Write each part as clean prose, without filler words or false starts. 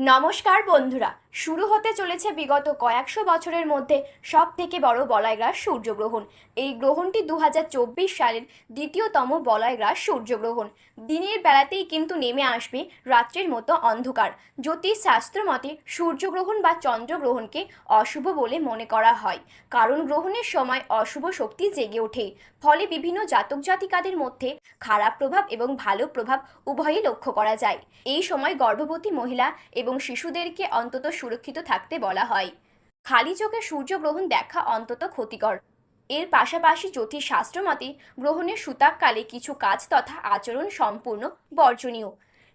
নমস্কার বন্ধুরা, শুরু হতে চলেছে বিগত কয়েকশো বছরের মধ্যে সব থেকে বড় বলয়গ্রাস সূর্যগ্রহণ। এই গ্রহণটি 2024 সালের দ্বিতীয়তম বলয়গ্রাস সূর্যগ্রহণ। দিনের বেলাতেই কিন্তু নেমে আসবে রাত্রির মতো অন্ধকার। জ্যোতিষ শাস্ত্র মতে সূর্যগ্রহণ বা চন্দ্রগ্রহণকে অশুভ বলে মনে করা হয়, কারণ গ্রহণের সময় অশুভ শক্তি জেগে ওঠে। ফলে বিভিন্ন জাতক জাতিকাদের মধ্যে খারাপ প্রভাব এবং ভালো প্রভাব উভয়ই লক্ষ্য করা যায়। এই সময় গর্ভবতী মহিলা এবং শিশুদেরকে অন্তত সুরক্ষিত থাকতে বলা হয়। খালি চোখে সূর্যগ্রহণ দেখা অন্তত ক্ষতিকর। এর পাশাপাশি জ্যোতিষশাস্ত্র মতে গ্রহণের সূতককালে কিছু কাজ তথা আচরণ সম্পূর্ণ বর্জনীয়।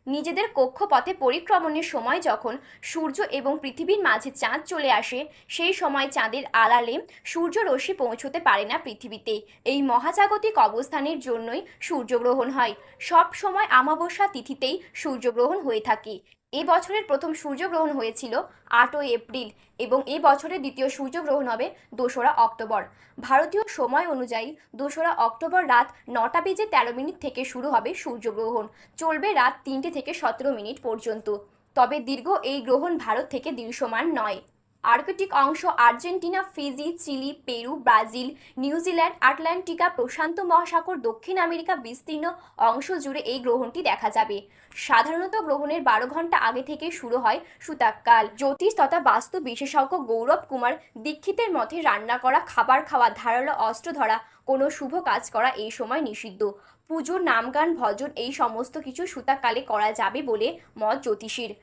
নিজেদের কক্ষপথে পরিক্রমণের সময় যখন সূর্য এবং পৃথিবীর মাঝে চাঁদ চলে আসে, সেই সময় চাঁদের আড়ালে সূর্যরশ্মি পৌঁছতে পারে না পৃথিবীতে। এই মহাজাগতিক অবস্থানের জন্যই সূর্যগ্রহণ হয়। সব সময় অমাবস্যা তিথিতেই সূর্যগ্রহণ হয়ে থাকে। এ বছরের প্রথম সূর্যগ্রহণ হয়েছিল 8ই এপ্রিল এবং এ বছরের দ্বিতীয় সূর্যগ্রহণ হবে 2রা অক্টোবর। ভারতীয় সময় অনুযায়ী 2রা অক্টোবর রাত 9:13 থেকে শুরু হবে সূর্যগ্রহণ, চলবে রাত 3টে থেকে 17 পর্যন্ত। তবে দীর্ঘ এই গ্রহণ ভারত থেকে দৃশ্যমান নয়। আর্কটিক অংশ Argentina, Fiji, Chile, Peru, Brazil, নিউজিল্যান্ড, আটলান্টিকা, প্রশান্ত মহাসাগর, দক্ষিণ আমেরিকা বিস্তীর্ণ অংশ জুড়ে এই গ্রহণটি দেখা যাবে। সাধারণত গ্রহণের 12 ঘন্টা আগে থেকে শুরু হয় সূতককাল। জ্যোতিষ তথা বাস্তু বিশেষজ্ঞ গৌরব কুমার দীক্ষিতের মতে রান্না করা, খাবার খাওয়া, ধারালো অস্ত্র ধরা, কোনো শুভ কাজ করা এই সময় নিষিদ্ধ। পুজো, নামগান, ভজন এই সমস্ত কিছু সূতককালে করা যাবে বলে মত জ্যোতিষীর।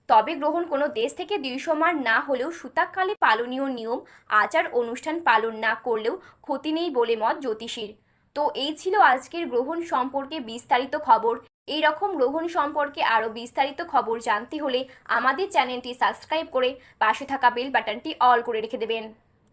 তবে গ্রহণ কোনো দেশ থেকে দৃশ্যমান না হলেও সূতককালে পালনীয় নিয়ম আচার অনুষ্ঠান পালন না করলেও ক্ষতি নেই বলে মত জ্যোতিষীর। তো এই ছিল আজকের গ্রহণ সম্পর্কে বিস্তারিত খবর। এই রকম গ্রহণ সম্পর্কে আরও বিস্তারিত খবর জানতে হলে আমাদের চ্যানেলটি সাবস্ক্রাইব করে পাশে থাকা বেল বাটনটি অল করে রেখে দেবেন।